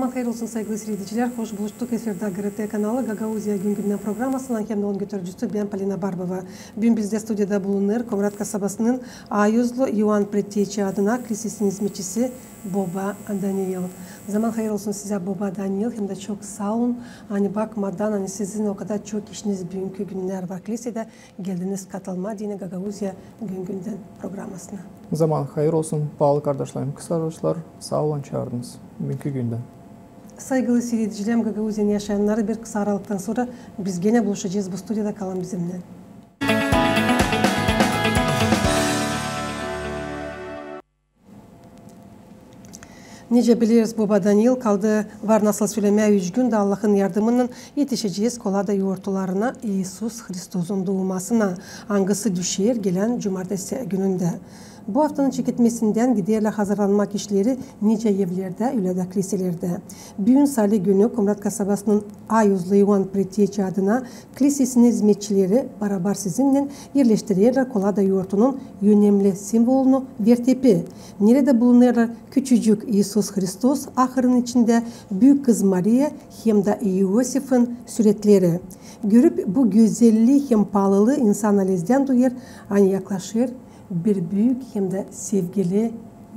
Zaman hayır olsun sevgili seyirciler. Hoş bulduk. Efirde GRT kanalı Gagauzya gün günden programmasından hem de onun götürücüsü ben Polina Barbova. Bugün bizde stüdyoda bulunur Komrat kasabasının Ayuzlu Ioan Pretyeçi adına kilisesinin hizmetçisi Boba Daniel. Zaman hayır olsun size Boba Daniel. Hem de çok sağ olun. Hani bakmadan hani sizin o kadar çok işiniz bugünkü günler var. Kilisede geldiniz katılma dine Gagauzya gün günden programmasına. Zaman hayır olsun bağlı kardeşlerim, kısarışlar sağ olun çağırdınız bugünkü günden. Saygılı seyircilerim, Gagauzyan yaşayanları bir kısa aralıktan sonra biz gene buluşacağız. Bu stüdyoda kalın bizimle. Nece biliriz Boba Daniel kaldı var nasıl söylemeye 3 gün de Allah'ın yardımının yetişeceğiz kolada yoğurtularına İisus Hristus'un doğmasına hangisi düşer gelen cumartesi gününde. Bu haftanın çekitmesinden giderle hazırlanmak işleri nice evlerde, öyle de kiliselerde. Bugün Salı günü Komrat kasabasının Ayuzlu Ioan Pretyeçi adına kilisesinin hizmetçileri beraber sizinle yerleştirirler kolada yoğurtunun önemli simvolunu vertepi. Nerede bulunurlar küçücük İisus Hristos, ahırın içinde büyük kız Maria hem de Iosif'in suretleri. Görüp bu güzelliği hem pahalılığı insan elizden duyar, hani yaklaşır. Bir büyük hem de sevgili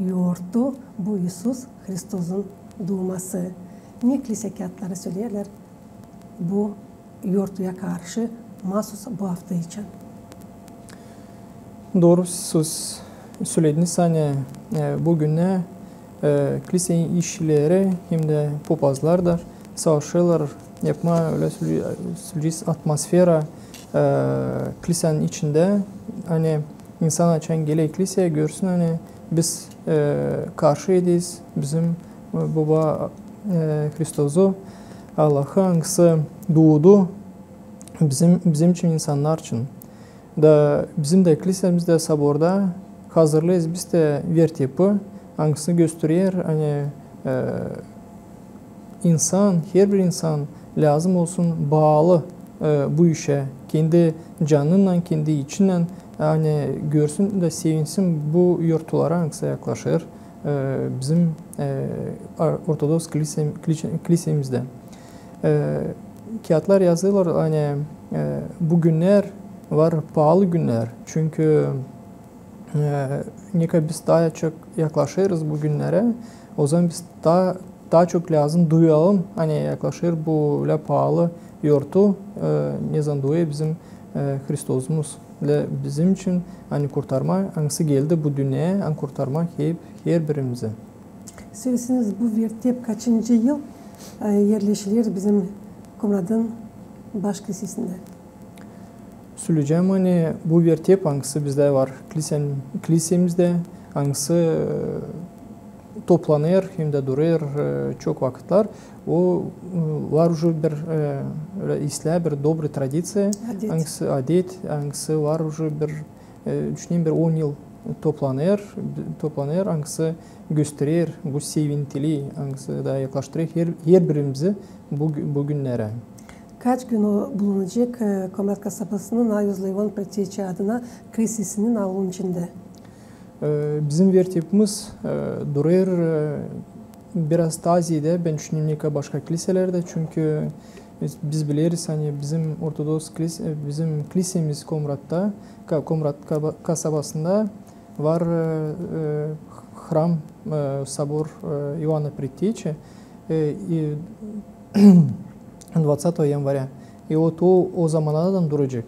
yoğurttu bu İisus Hristus'un doğması. Ne kilise kağıtları söylerler bu yoğurtuya karşı mahsus bu hafta için. Doğru söz söylediniz. Hani bugüne kilisenin işçileri hem de papazlar da savaşıyorlar. Yapma öyle söyleyeceğiz atmosfera kilisenin içinde hani İnsan açan gele kiliseye görsün hani biz karşıyız bizim Baba Hristos'u Allah'ı hangisi doğdu bizim için insanlar için da bizim de kilisemizde saborda hazırlıyız biz de vertepi hangisi gösteriyor hani insan her bir insan lazım olsun bağlı bu işe kendi canından kendi içinden yani görsün de sevinsin bu yurtlara hangisi yaklaşır bizim Ortodoks kilisemizde. Kağıtlar yazıyorlar hani bu günler var pahalı günler çünkü ne kadar biz daha çok yaklaşırız bu günlere o zaman biz daha çok lazım duyalım hani yaklaşır bu pahalı yurtu ne zaman dolayı bizim Hristos'umuz bizim için hani kurtarma hangisi geldi bu dünyaya hani kurtarma hep her birimize. Söylesiniz bu vertep kaçıncı yıl yerleşilir bizim Komrat'ın baş kilisesinde? Söyleyeceğim hani bu vertep hangisi bizde var kilisemizde hangisi toplanır hem de durur çok vakitler. O var уже bir İslam bir dobra tradisiya, hangisi adet, hangisi var уже bir düşüneyim bir 10 yıl toplanır, hangisi gösterir bu sevintili, hangisi da yaklaştırır her birimizi bu günlere. Kaç gün bulunacak Komrat kasabasının Ayuzlu Ioan Pretyeçi adına kilisesinin avlunun içinde? Bizim vertepimiz durur biraz taziyede ben düşünüyorum ki başka kiliselerde çünkü biz biliriz hani bizim Ortodoks bizim kilisemiz Komrat kasabasında var hram sabor Ioana Pretyeçi 20 yanvarя. И вот o zamandan duracak.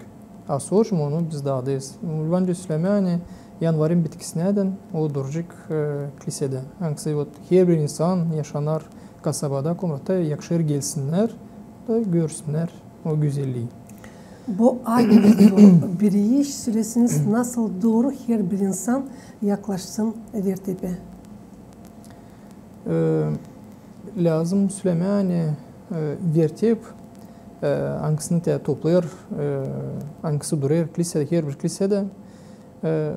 Asıl onu biz dağdayız. Bence Süleyman'ı yanvarın bitkisinden o duracak kilisede. Hangisi her bir insan yaşanar kasabada, Komrat'ta yakışır gelsinler da görsünler o güzelliği. Bu ay bir iş süresiniz nasıl doğru her bir insan yaklaşsın vertepe? Lazım Süleyman'ı vertep hangisini de toplar, hangisi duruyor kilisede, her bir kilisede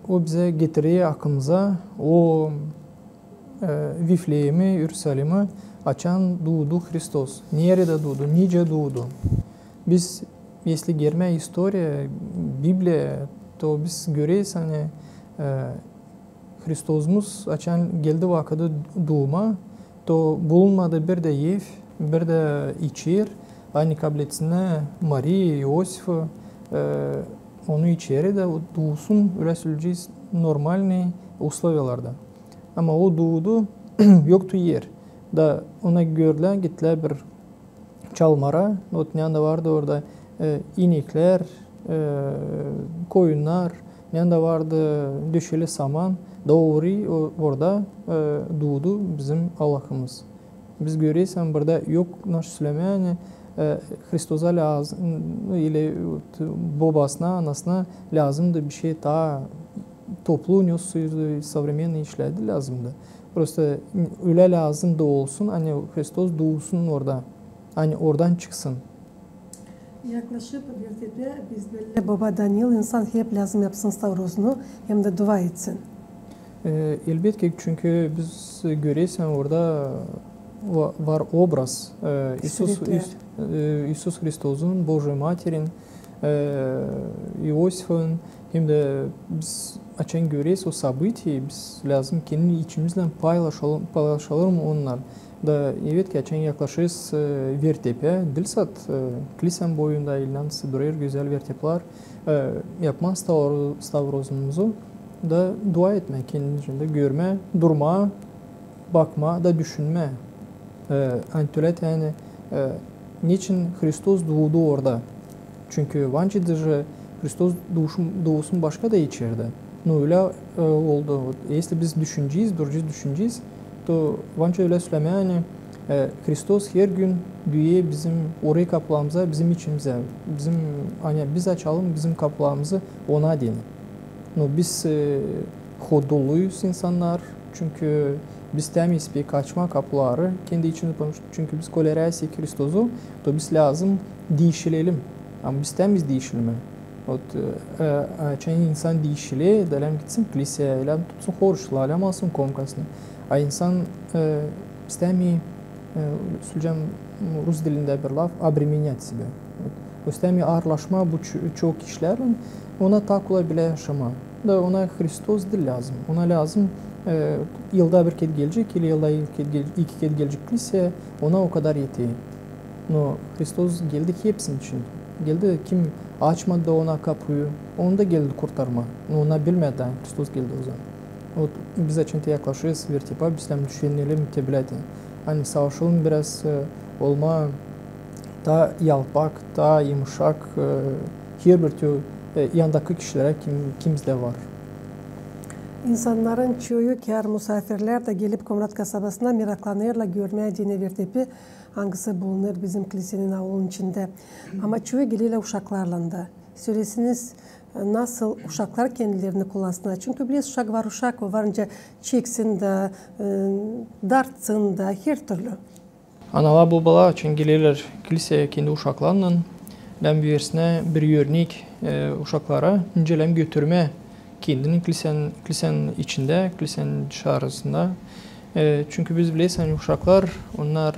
o bize getiriyor aklımıza o Vifleyem'i, Yeruşalim'i açan doğdu Hristos. Nerede doğdu, nice doğdu. Biz, если gelme historia, Biblia, to biz görüyoruz hani Hristos'umuz açan geldi vakitte doğma то bulunmadı bir de Yev, bir de içir. Aynı kabletine Maria, Iosif'ı onu içeri de doğusun üresileceğiz normalni условияларда. Ama o doğdu yoktu yer. Da ona gördüler gittiler bir çalmara. Ot yanında vardı orada inekler, koyunlar, yanında vardı düşeli saman. Doğru orada doğdu bizim Allah'ımız. Biz görüyorsan burada yok naş Süleyman Hristos'a lazım ile babasına, anasına lazımdı bir şey daha toplu nüsuydu, современный işlerdi lazımdı. Просто öyle lazım da olsun, hani Hristos doğsun orada, hani oradan çıksın. Yaklaşıp bir tepe biz böyle Baba Daniel insan hep lazım yapsın Stavros'unu hem de dua etsin. Elbette çünkü biz görüyorsan orada var obraz İsus Hristos'un, Božjoj Mater'in, Iosif'in hem de biz açan görüyoruz o sabıtıyı biz lazım kendi içimizle paylaşalım onlar. Da evet ki açan yaklaşırız vertepe, Dilsat, kilisen boyunda ilansı duruyor güzel vertepler yapma Stavros'umuzu da dua etme kendi içinde görme, durma, bakma da düşünme. Antület yani niçin Hristos doğdu orada? Çünkü vancıdır Hristos doğusun başka da içeride. Öyle oldu. Eğer biz düşüneceğiz, to vancı öyle söyleme yani Hristos her gün düğe bizim oraya kapılarımıza, bizim içimize, bizim hani biz açalım bizim kapılarımızı ona deyin. Biz hodoluyuz insanlar çünkü biz temiz bir kaçma kapıları kendi içinde çünkü biz kolerayız Hristos'u da biz lazım değişilelim. Ama biz temiz değişilme. Çünkü insan değişili, dalem gitsin kiliseye, dalem tutsun hoşla, dalem alsın komkasını. A insan istemi, söyleyeceğim Rus dilinde bir laf, обременять себя. İstemi ağırlaşma bu çok kişilerin ona takula bile yaşama. Da ona Hristos dil lazım. Ona lazım yılda bir kez gelecek, yılda iki kez gelecek kiliseye ona o kadar yetiyor. No, Hristos geldi hepsinin için. Geldi kim açmadı ona kapıyı, onu da geldi kurtarma. Ona bilmeden Hristos geldi o zaman. Biz açıntı yaklaşırız, vertipa, bizden düşünelim, tebileti. Hani savaşalım biraz olma, daha yalpak, daha yumuşak, her bir tür yandaki kişilere kimizde var. İnsanların çoğu kâr misafirler de gelip Komrat kasabasına meraklanırlar görmeye dine vertepi hangisi bulunur bizim kilisenin avlunun içinde. Ama çoğu geliyle uşaklarla da. Söylesiniz nasıl uşaklar kendilerini kullansınlar. Çünkü biliyorsunuz uşak var uşak o varınca çeksin de, dartsın da her türlü. Analar babalar için gelirler kiliseye kendi uşaklarla. Ben bir örnek uşaklara incelem götürme kendini kilisenin içinde, kilisenin dışarısında. Çünkü biz biliyoruz uşaklar onlar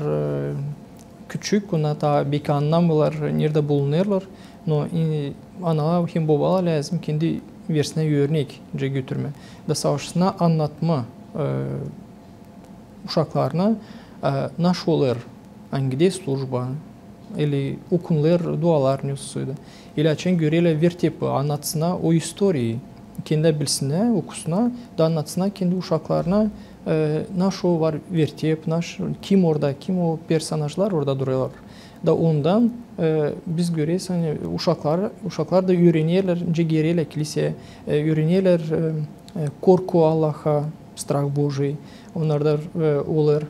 küçük, onlar daha belki anlamıyorlar, nerede bulunurlar. No, analar hem babalar lazım kendi versine örnek götürme. Da savaşına anlatma uşaklarına nasıl olur, hangi служба, или okunlar, dualar nüsuydu. İle açın göreyle vertip anlatsına o historiyi kendi bilsine, okusuna, da anlatsına kendi uşaklarına nasıl var vertip, kim orada, kim o personajlar orada duruyorlar. Da ondan biz görüyoruz hani uşaklar da öğreniyorlar, geriyle kiliseye, öğreniyorlar korku Allah'a, strah Božji, onlar da olur.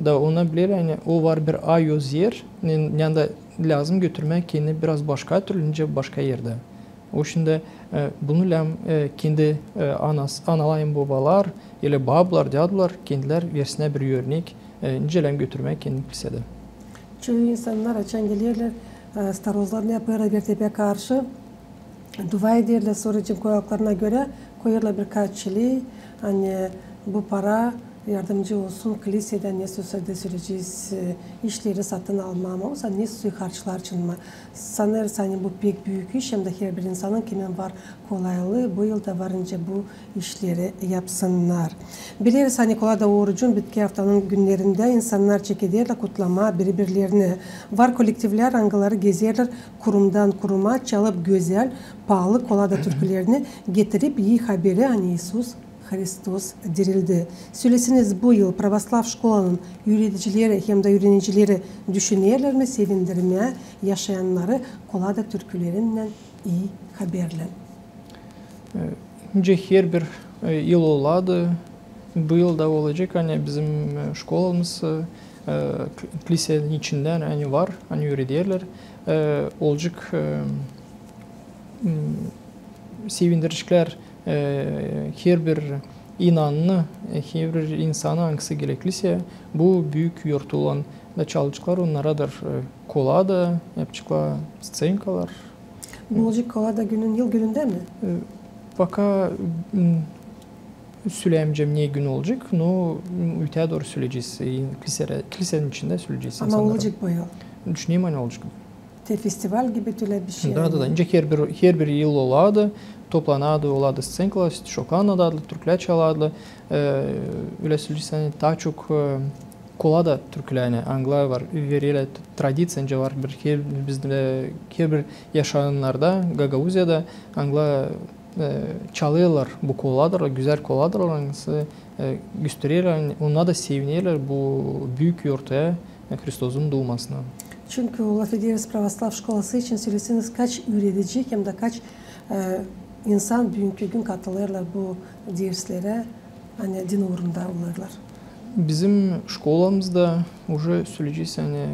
Da ona bilir yani o var bir ayöz yer, yanında lazım götürmek kendini biraz başka türlünce başka yerde. O şimdi bunu kendi analayın babalar ile babalar, dadılar kendiler versine bir örnek incelem götürmek kendi kilisede. Çoğu insanlar açan gelirler, starozlarını yapıyorlar vertepeye karşı. Dua ederler sonra koyaklarına göre koyarlar birkaç çili. Hani bu para yardımcı olsun. Kiliseden ne sözde süreceğiz, işleri satın almama olsa ne suyu karşılar için mi? Sanırsan bu pek büyük iş, hem de her bir insanın kimin var kolaylığı bu yılda varınca bu işleri yapsınlar. Biliriz hani kolada orucun bitki haftanın günlerinde insanlar çekirdeğiyle kutlama birbirlerini var, kolektifler angıları gezerler, kurumdan kuruma çalıp güzel pahalı kolada türkülerini getirip iyi haberi hani İsus Hristos dirildi. Söylesiniz, bu yıl Pravoslav şkolanın yöneticileri hem de öğrencileri düşünürler mi sevindirmeye yaşayanları kolada türkülerinden iyi haberle? Her bir yıl oladı. Bu yıl da olacak. Hani bizim şkolamız kilisenin içinden hani var. Hani öğrenciler olacak sevindirişler. Her bir inanını, her bir insana hangisi gerekliyse bu büyük yurt olan da çalışıklar onlaradır. Kolada yapacaklar scenkalar. Bu olacak kolada günün yıl gününde mi? Vaka söyleyemeyeceğim ne gün olacak. No, ülkeye doğru söyleyeceğiz. Kilisenin içinde söyleyeceğiz. Ama olacak bu yıl. Düşüneyim hani olacak. Festival gibi türlü bir şey. Da. İnce her bir yıl oladı. Toplanadı, oladı scenkalar, şoklanadı adlı, Türkler çaladı. Öyle söyleyeceğiz, daha çok kolada Türklerine, Anglar var, veriyle tradisyonca var. Bizde her bir yaşayanlarda, Gagavuzya'da Anglar çalıyorlar bu koladır, güzel koladır, gösteriyorlar, onlar da seviniyorlar bu büyük yurtaya Hristos'un doğmasına. Çünkü laf ederiz Pravoslav şkolası için söylesiniz kaç öğretici hem de kaç insan bugünkü gün katılırlar bu derslere, hani din uğrunda olurlar. Bizim şkolamızda уже söyleyeceğiz hani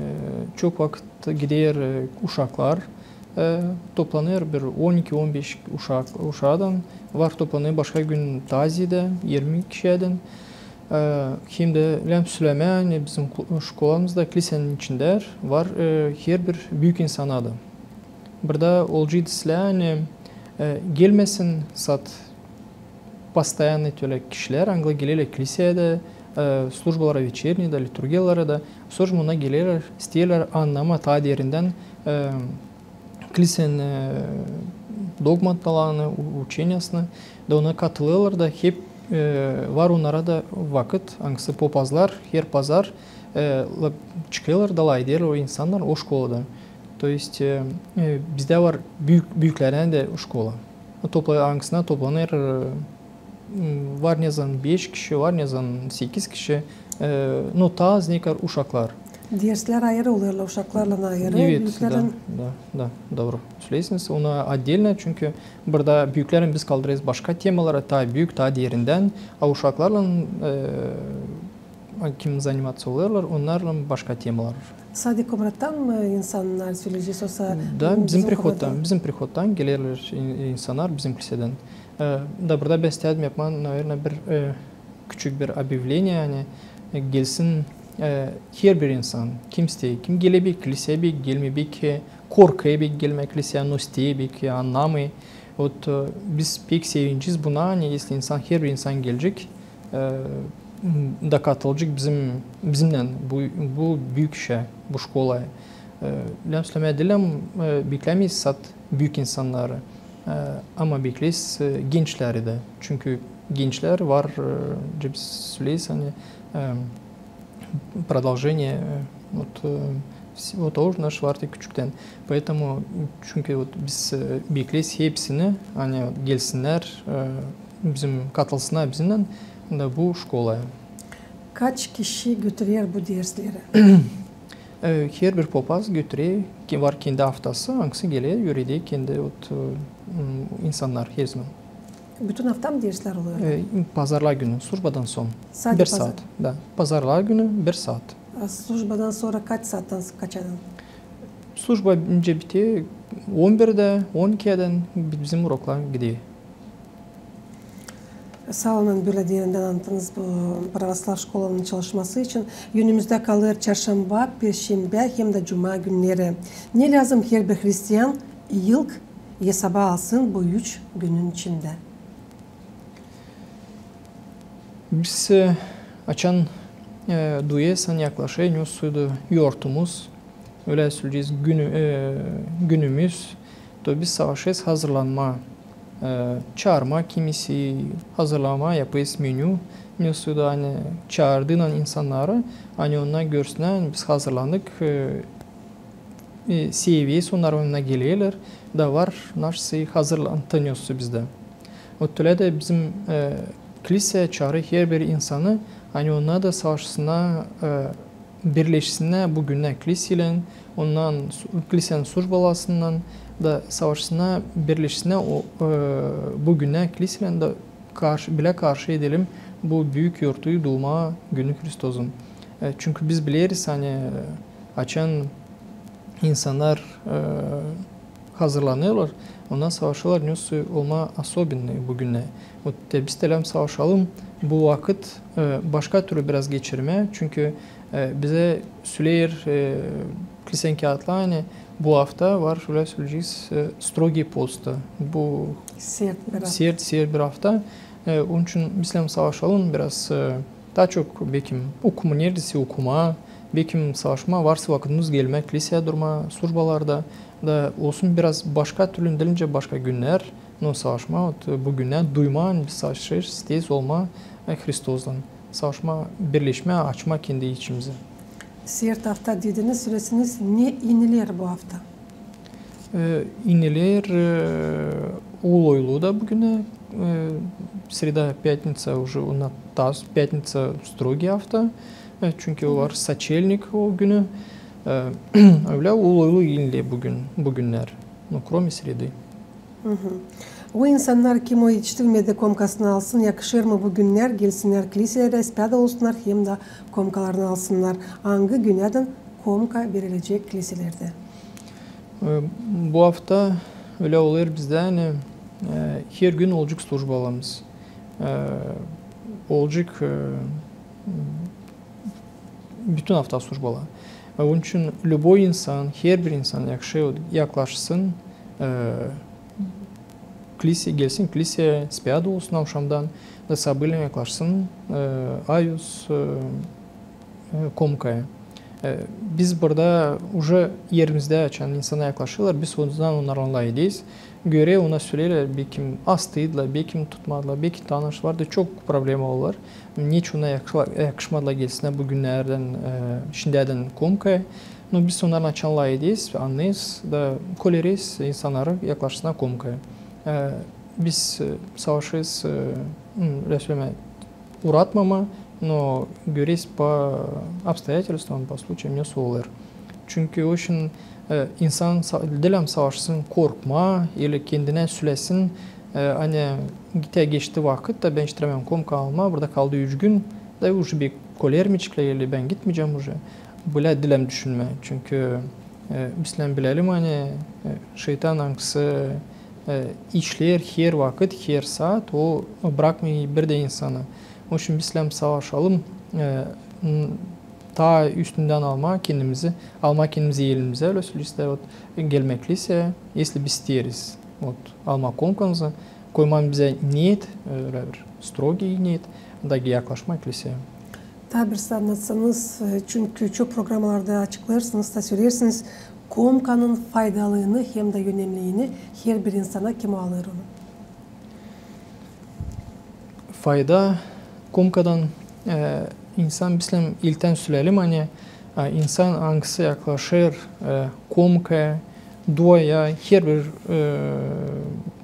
çok vakit gider uşaklar toplanır bir 12-15 uşağdan var toplanır başka gün Tazi'de 20 kişiden. Hem de Lem Süleyman bizim şkolamızda kilisenin içinde var her bir büyük insan adı. Burada olacağız gelmesin sat постоянно öyle kişiler angla gelirler kiliseye службалара вечерние da liturgiyalara da sonra buna gelirler istiyorlar anlama ta derinden kilisenin dogmatlarını učeniyasını da ona katılıyorlar da hep var onlara da vakit hangisi popazlar her pazar çıkıyorlar dalay ederler o insanlar o şkolada. То есть bizde var büyüklerden de o şkola. Hangisine toplanır var ne zaman 5 kişi var ne zaman 8 kişi no ta znikar uşaklar. Dersler ayrı oluyorlar uşaklarla ayrı. Evet, büyüklerin... da, doğru. Söyleyesiniz ona отдельно çünkü burada büyüklerin biz kaldırırız başka temalara ta büyük ta diğerinden uşaklarla kim заниматься oluyorlar onlarla başka temalar. Sadece Komrat'tan mı insanlar söyleyeceğiz olsa? Da bizim prihoddan gelirler insanlar bizim kiliseden. Da burada bestedim yapman наверное bir küçük bir объявление yani gelsin her bir insan kim isteği kim gelebilir kiliseye bir gelmeyebilir ki korkuyor bir gelmek kiliseye no isteyebilir ki anlamı. Biz pek sevinciz buna hani если insan her bir insan gelecek da katılacak bizimle bu büyük şey bu şkolaya. Lem söylemeye dilem beklemeyiz sat büyük insanları ama bekleyiz gençleri de çünkü gençler var biz söyleyiz hani продолжение вот o nаш vardı küçükten. Поэтому çünkü biz bekleyiz hepsini hani gelsinler bizim katılsınlar bizimle da bu şkolaya. Kaç kişi götürüyor bu dersleri? Her bir papaz götürüyor ki var kendi haftası hangisi geliyor yürüyüyor kendi insanlar her zaman. Bütün hafta mı dersler oluyor? Pazarlar günü, slujbadan son. Sadece bir saat. Da. Pazarlar günü 1 saat. Slujbadan sonra kaç saatten kaçadan? Slujba önce bitiyor. 11'de, 12'den bizim uroklar gidiyor. Sağ olun böyle diyenden anlattınız bu Pravoslav şkolanın çalışması için. Günümüzde kalır çarşamba, perşembe hem de cuma günleri. Ne lazım her bir Hristiyan ilk hesaba alsın bu 3 günün içinde? Biz açan duyesan yaklaşan o suydu yortumuz. Öyle söyleyeceğiz günümüz. Da biz savaşız hazırlanma, çağırma kimisi hazırlama yapıyız menü. Nüsuda hani çağırdığın insanları hani onunla görsünler biz hazırlandık. CV'yiz onlar onunla geliyorlar. Da var nasıl hazırlantınyosu bizde. O türlü de bizim kiliseye çağırı her bir insanı hani onlar da savaşsına birleşsinler bugünler kiliseyle ondan kilisenin surbalasından da savaşsına birleşsinler bugünler kiliseyle de karşı edelim bu büyük yortuyu doğma günü Kristos'un. Çünkü biz biliriz hani açan insanlar hazırlanıyorlar. Ondan savaşıyorlar. Nüsü olma asobinli bugüne. Biz de savaşalım. Bu vakit başka türlü biraz geçirme. Çünkü bize Süleyr kilisenin kağıtla hani bu hafta var. Şöyle söyleyeceğiz. Strogi posta. Bu sert bir hafta. Onun için biz savaşalım biraz daha çok belki okuma neredeyse okuma belki savaşma varsa vakitimiz gelmek, kiliseye durma, surbalarda da olsun biraz başka türlü denince başka günler no savaşma, bu günler duyma, savaşır, tez olma Kristos'dan. Savaşma, birleşme, açma kendi içimizi. Sert hafta dediğiniz süresiniz ne iniler bu hafta? İniler Uloylu da bugüne Sreda, Пятница уже у нас Пятница strogi hafta. Çünkü o var saçelnik o günü. Öyle Uloylu inle bugünler. No kromi Sredi. O insanlar kim o yetiştirmede komkasını alsın, yakışır mı bu günler? Gelsinler kiliselere, espada olsunlar, hem de komkalarını alsınlar. Hangi günlerden komka verilecek kiliselerde? Bu hafta öyle olur bizde hani her gün olacak slujbalarımız. Olacak bütün hafta slujbalar. Onun için любой insan, her bir insan yaklaşsın, kiliseye gelsin, kiliseye spiyada olsun akşamdan da sabırla yaklaşsın, ayus komkaya. Biz burada уже yerimizde açan insana yaklaşıyorlar, biz onlarla anlayacağız. Göre ona söylerler, belki astıydılar, belki tutmadılar, belki tanıştılar da çok problem olur. Niçin ona yakışmadılar gelsinler bugünlerden, şimdiden komkaya. No biz onlarla anlayacağız, anlayız da koleriz insanları yaklaşsınlar komkaya. Biz savaşız, resmen uğratmama, но görüyoruz по обстоятельствам, по случаям не olur. Çünkü o için insan dilim savaşsın, korkma, ile kendine söylesin, hani geçti vakit de ben iştiremem komka alma, burada kaldı 3 gün, da уже bir koler mi çıkıyor, ben gitmeyeceğim уже. Böyle dilim düşünme, çünkü bizden bilelim hani şeytan hangisi işler her vakit, her saat, o bırakmayı bir de insana. Onun için biz savaşalım, ta üstünden alma kendimizi elimize, öyle söyleyeyim, gelmekliyse, если biz isteriz, alma komkanızı, koyman bize niyet, öyle bir strogi niyet, da yaklaşmak kiliseye. Tabi anlatsanız, çünkü çok programlarda açıklarsınız da söylersiniz, komkanın faydalığını hem de önemliliğini her bir insana kim alır onu? Fayda komkadan insan bizim ilten söyleyelim hani insan hangisi yaklaşır komkaya, duaya, her bir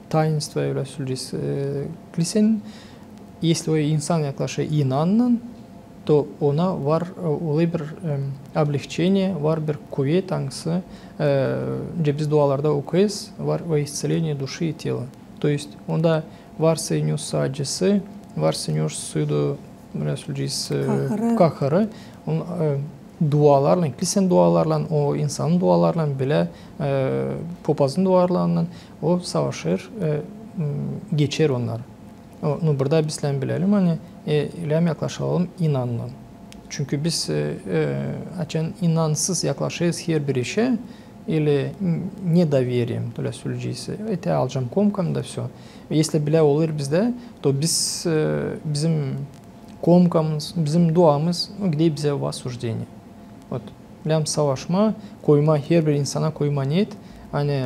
tainstva öyle söyleyeceğiz. Kilisenin, если o insan yaklaşır inanan, то ona var bir облегчение, var bir kuvvet hangisi biz dualarda okuyuz, var o исцеление duşu и tela. То есть onda varsa iniyorsa acısı, varsa iniyorsa kahrı, dualarla, kilisenin dualarla, o insanın dualarla bile papazın dualarla o savaşır, geçer onlar. Burada bizden bilelim hani ilem yaklaşalım inanla. Çünkü biz açan inansız yaklaşırız her bir işe или недоверием, öyle söyleyeceğiz. Alacağım komkam da все. Если bile olur bizde, то bizim koмкамыз, bizim duamız где bize в осуждение. Вот. Лям savaşma, koyma, her bir insana koyma niyet. Hani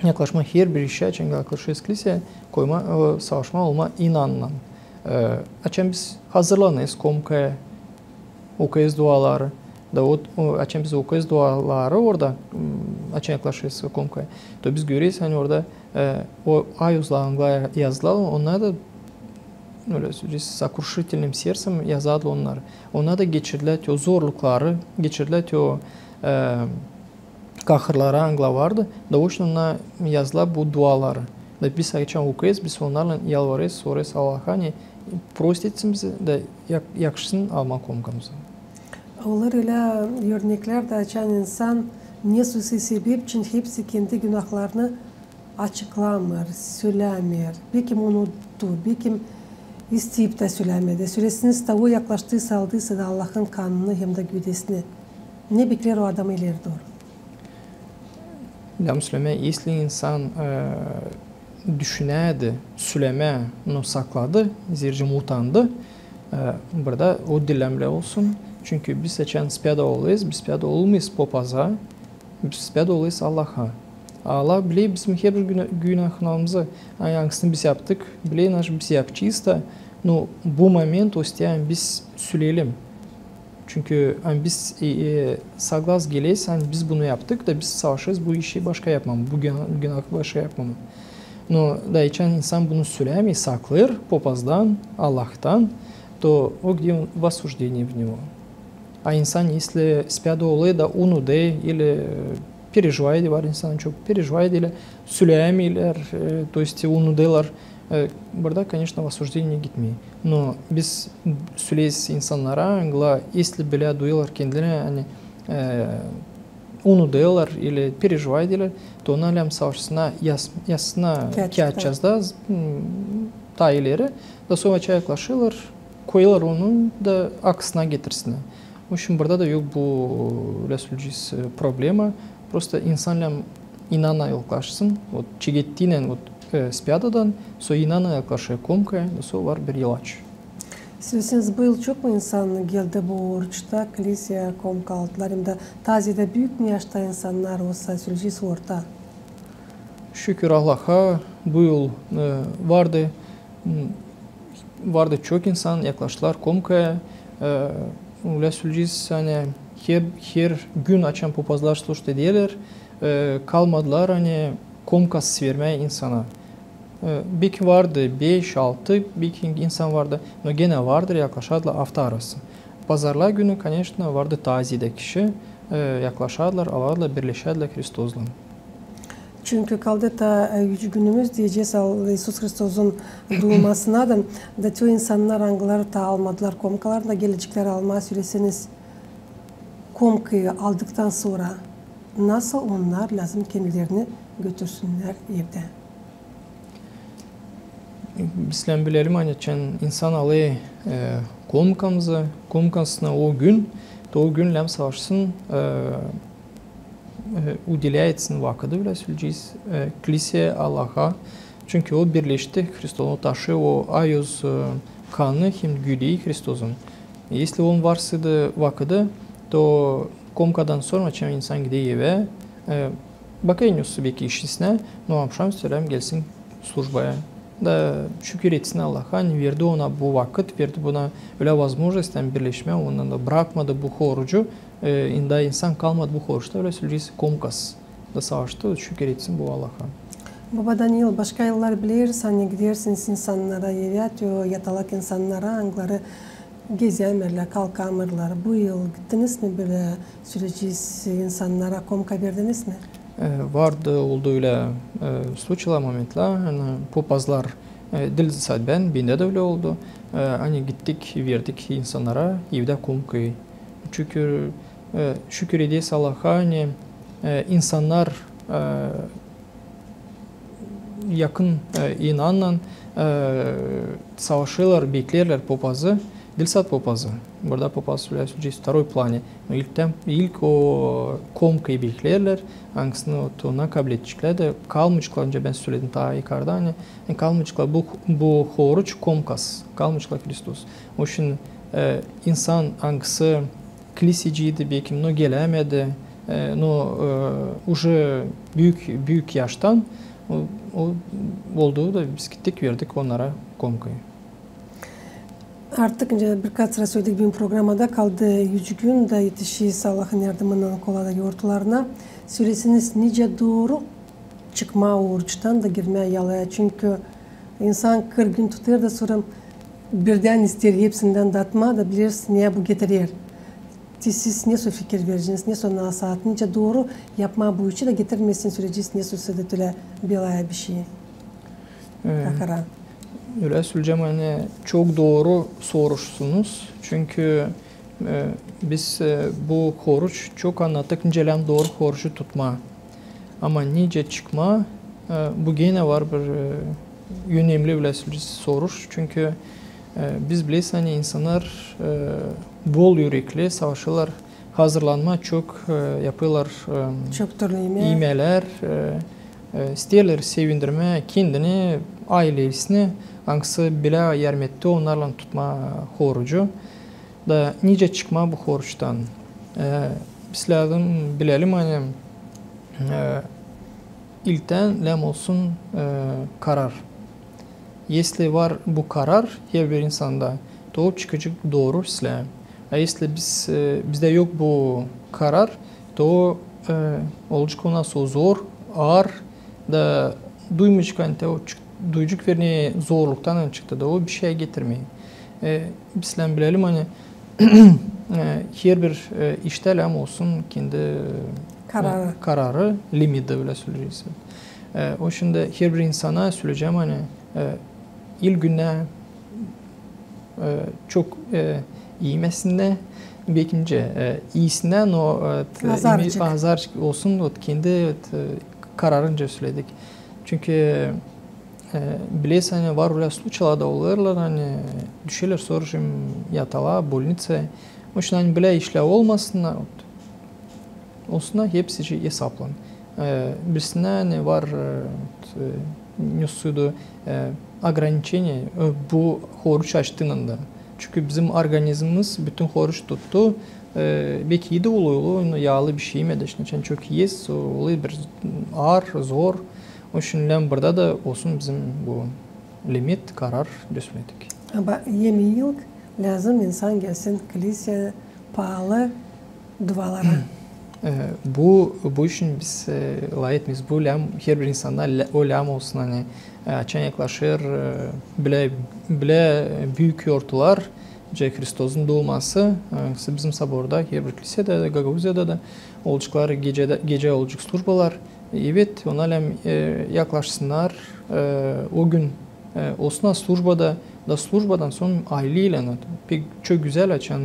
yaklaşma her bir işe, çünkü yaklaşıyoruz kiliseye, koyma, savaşma olma inanla. Açın biz hazırlanıyız komkaya, okuyuz duaları. Da açın biz okuyuz duaları orada, açın yaklaşıyoruz komkaya. Da biz görüyoruz hani orada o ayuzlarında yazılan, onlar da öyle söyleyeceğiz, сокрушительным сердцем yazardı onlar. Onlar da geçirdiler o zorlukları, geçirdiler o kahırları anglavardı. Da o yüzden onlar yazdılar bu duaları. Da biz geçen okuyuz, biz onlarla yalvarıyoruz, soruyoruz Allah'a hani prost etsin bizi de yakışsın alma komkamızı. Onlar öyle örnekler de açan insan ne susi sebep için hepsi kendi günahlarını açıklamır, söylemiyor. Bir kim unuttu, bir kim isteyip de söylemedi. Süresiniz de o yaklaştıysa, aldıysa da Allah'ın kanını hem de güdesini. Ne bekler o adam ileri doğru? Ya Müslüman, если insan düşünədi, süleme sakladı, zircim utandı, burada o dilemle olsun. Çünkü biz seçen spiyada oluyuz, biz spiyada olmayız popaza, biz spiyada oluyuz Allah'a. Allah bile bizim her bir günahlarımızı, hangisini biz yaptık, bile biz yapacağız da, bu moment isteyen biz söyleyelim. Çünkü biz sağlaz geleyiz, biz bunu yaptık da biz savaşırız, bu işi başka yapmam, bu günahı başka yapmam. Da içen insan bunu söylemeyi saklar popazdan, Allah'tan, то где он в осуждении в него. А инсан, если спят олы, да onu de, или переживает, var insan çok переживает, или söyleyemiyorlar, то есть onu deler, burada, конечно, в осуждение gitmiyor. Но biz söyleyiz insanlara, если bile duyuyorlar kendilerine, hani, onu diyorlar ile переживает ile то ona lem savaşsına yasına kağıtçaz da ta ileri da sonra yaklaşırlar koyuyorlar onun da aksına getirsin. O için burada da yok bu resulcüs problema. Просто insan lem inana yaklaşsın. O çigettiğinden o spiyadadan so inana yaklaşıyor komkaya da so var bir ilaç. Sizsiniz bu yıl çok mu insan geldi bu oruçta, kiliseye komka aldılar? Hem de tazede büyük mü yaşta insanlar olsa sürücüsü orta? Şükür Allah'a bu yıl vardı çok insan yaklaştılar komkaya. Öyle sürücüsü hani her gün açan popazlar слушать diyorlar. Kalmadılar hani komkası vermeye insana. Bir ki vardı 5-6, bir ki insan vardı. Но gene vardır yaklaşadılar hafta arası. Pazarlar günü, конечно, vardı tazide kişi. Yaklaşadılar, aladılar, birleşediler Hristos'la. Çünkü kaldı da günümüz diyeceğiz İsus Hristos'un doğmasına da çoğu insanlar angıları da almadılar komkalar da gelecekler alma süresiniz. Komkayı aldıktan sonra nasıl onlar lazım kendilerini götürsünler evde? Bizden bilelim hani insan alıyor komkasına o gün, o gün lem savaşsın, udilayetsın vakıdı bile söyleyeceğiz kiliseye Allah'a. Çünkü o birleşti Hristo'nun taşı o ayuz kanı hem güleyi Hristos'un. Если он varsa da vakıdı, то komkadan sonra insan gidiyor eve, bakayım belki işisine, akşam söyleyeyim gelsin службaya. Da şükür etsin Allah'a, verdi ona bu vakit, verdi buna öyle возможность birleşme, ondan da bırakmadı bu orucu, indi insan kalmadı bu oruçta, öyle söyleyeceğiz komkas da savaştı, şükür etsin bu Allah'a. Baba Daniel, başka yıllar biliriz, hani gidersiniz insanlara, yatalak insanlara, angları gezemirler, kalkamirler. Bu yıl gittiniz mi böyle süreceğiz insanlara komka verdiniz mi? Vardı oldu öyle случило momentler, popazlar dilsel bende de öyle oldu. Hani gittik verdik insanlara evde komkayı. Çünkü şükür ederiz Allah'a hani insanlar yakın inanla savaşırlar, beklerler popazı. Dilsat Papazı. Burada papaz söyleyeceğiz второй plani. İlk o komkayı beklerler. Hangisini ona kabul edecekler de kalmışlar önce ben söyledim daha yukarıda hani kalmışlar bu horuç komkas. Kalmışlar Kristus. O için insan hangisi kiliseciydi belki no gelemedi. No уже büyük yaştan o olduğu da biz gittik verdik onlara komkayı. Artık birkaç sıra söyledik bir programda kaldı 100 gün de yetişiyiz Allah'ın yardımından kolada yoğurtlarına. Söylesiniz nice doğru çıkma oruçtan da girmeye yalaya. Çünkü insan 40 gün tutar da sonra birden ister hepsinden datma da biliriz niye bu getirir. Siz ne fikir vereceksiniz, ne sonra nasihat, nice doğru yapma bu işi de getirmesin süreceğiz, ne söyledi öyle bir şey. Kakara. Öyle söyleyeceğim hani çok doğru soruşsunuz. Çünkü biz bu oruç çok anlattık. Nicelem doğru orucu tutma. Ama nice çıkma bu gene var bir önemli bile soruş. Çünkü biz biliyoruz hani insanlar bol yürekli savaşırlar. Hazırlanma çok yapıyorlar. Çok türlü iğmeler. İsterler sevindirme kendini, ailesini. Hangisi bile yermette onlarla tutma orucu da nice çıkma bu oruçtan. Biz lazım bilelim hani ilkten lem olsun karar. Если var bu karar her bir insanda doğup çıkacak doğru İslam. Bizde yok bu karar to olacak ona zor ağır da duymayacak hani duyacak verine zorluktan çıktı da o bir şey getirmeyin. Bizden bilelim hani her bir işte lem olsun kendi kararı limiti öyle söyleyeceğiz. O şimdi her bir insana söyleyeceğim hani ilk günde çok iyimesinde bekince iyisinden o azar olsun o kendi kararınca söyledik. Çünkü bilirsin hani var öyle случаlarda olurlar hani düşerler sonra yatağa, bolnice. O yüzden hani bile işler olmasın olsun hepsi hesaplan. Birisine hani var nüsudu ограничение bu oruç açtığında. Çünkü bizim organizmimiz bütün oruç tuttu. Belki iyi de oluyor, yağlı bir şey yemedi. Yani çok yiyiz, oluyor bir ağır, zor. O yüzden burada da olsun bizim bu limit, karar düşmedik. Ama yemeği lazım insan gelsin kiliseye pahalı dualara. Bu işin biz layıkmıyız. Bu her bir insanda o ləm olsun hani açan yaklaşır bile büyük yortular Kristos'un doğması bizim saborda her bir kilisede de Gagavuzya'da da olacaklar gece olacak slujbalar. Evet ona yaklaşsınlar o gün olsun slujbadan sonra aileyle pek çok güzel açan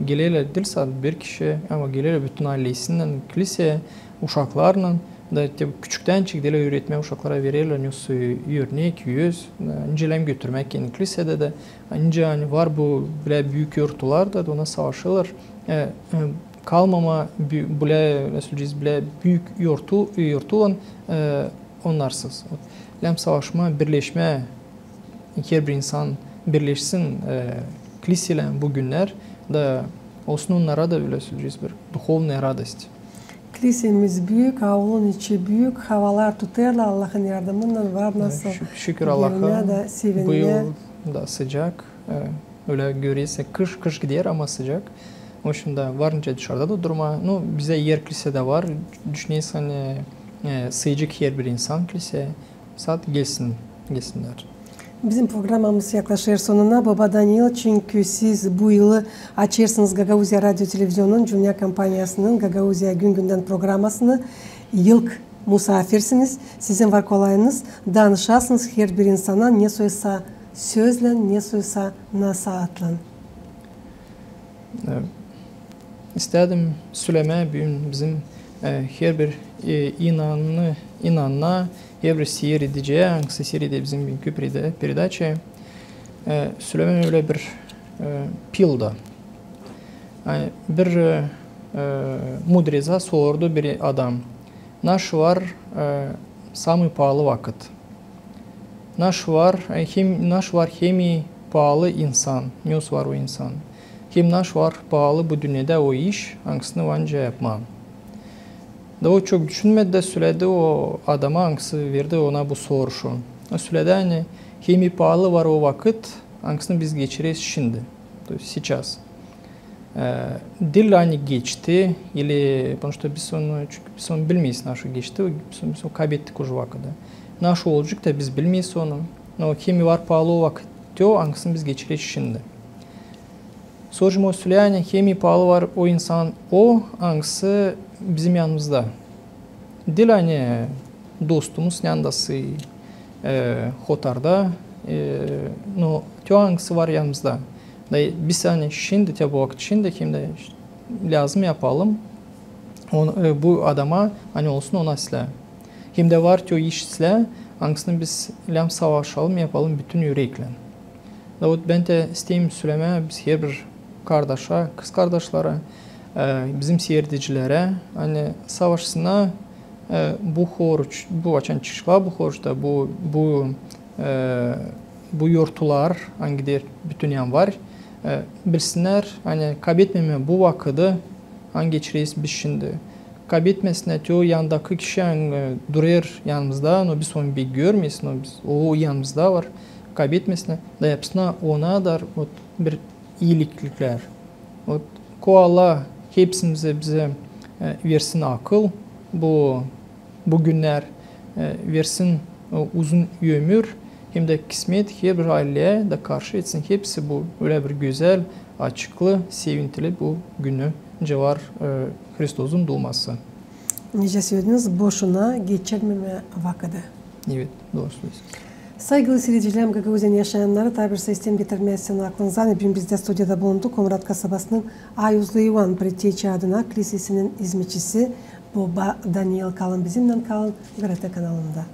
gelirler değil sadece bir kişi ama gelirler bütün ailesinden kiliseye uşaklarla da küçükten çıktılar öğretmeye uşaklara verirler örnek yüz incelem götürmek yani kilisede de ince hani var bu bile büyük yurtlar da ona savaşırlar kalmama bile nasıl diyeceğiz bile büyük yurtu olan onlarsız. Lem savaşma birleşme her bir insan birleşsin kiliseyle bugünler da olsun onlara da öyle söyleyeceğiz bir duhovная радость. Kilisemiz büyük, avlun içi büyük, havalar tutarlar Allah'ın yardımından var nasıl? Şükür Allah'a bu yıl da sıcak. Öyle görüyorsa kış gider ama sıcak. O yüzden varınca dışarıda da durma. Bize yer kilisede var. Düşünüyorsun hani sığacak her bir insan kiliseye. Saat gelsinler. Bizim programımız yaklaşır sonuna. Baba Daniil, çünkü siz bu yılı açırsınız Gagavuzya Radyo Televizyonu'nun Dünya Kampanyası'nın Gagavuzya Gün Günden programmasını. Yılk misafirsiniz. Sizin var kolayınız. Danışasınız her bir insana ne soysa sözle, ne soysa nasihatla. İstedim söyleme bizim her bir inanına her bir seyredeceği, hangisi seyrede bizim günkü передачи. Söylemem öyle bir pilda. Yani bir mudreza sordu bir adam. Naş var samый pahalı vakit. Naş var hemi pahalı insan. Nüs var o insan. Hem naş var pahalı bu dünyada o iş. Hangisini vanca yapmam. Da o çok düşünmedi de söyledi o adama hangisi verdi ona bu soruşu. O söyledi hani hemi pahalı var o vakit. Hangisini biz geçiririz şimdi. Сейчас. Dil hani geçti, или потому что biz onu bilmeyiz nasıl geçti, biz onu kaybettik o vakıda. Nasıl olacak da biz bilmeyiz onu. No kimi var pahalı o vakit diyor, hangisini biz geçiririz şimdi. Sorcum o söyleyene kimi pahalı var o insan o hangisi bizim yanımızda. Dil hani dostumuz yanındası hotarda, no diyor hangisi var yanımızda. Biz hani şimdi tabi bu vakit şimdi kimde lazım yapalım bu adama hani olsun ona silah. Kimde var diyor iş silah hangisini biz savaşalım yapalım bütün yürekle. Ben de isteyim söyleme biz her bir kardeşe, kız kardeşlere, bizim seyircilere hani savaşsına bu horuç, bu açan çıkışlar bu horuçta bu yurtlar hangi bütün yan var. Bilsinler hani kaybetmeme bu vakıda hangi geçireyiz biz şimdi. Kaybetmesine diyor yandaki kişi duruyor yanımızda, no biz onu bir görmeyiz, no biz o yanımızda var. Kaybetmesine da yapsına ona da bir iyilikler. Ko Allah hepsimize bize versin akıl, bu günler versin uzun ömür. Hem de kısmet her bir aileye de karşı etsin. Hepsi bu öyle bir güzel, açıklı, sevintili bu günü var Hristos'un doğması. Nece söylediniz? Boşuna geçirmeme vakıdı. Evet, doğru söylüyorsunuz. Saygılı seyircilerim, Gagavuz'un yaşayanları tabi bir sistem getirmezsin aklınıza. Bugün biz de stüdyoda bulunduk. Komrat kasabasının Ayuzlu Ivan Pretyeçi adına kilisesinin hizmetçisi Baba Daniel kalın bizimle kalın. Grete kanalında.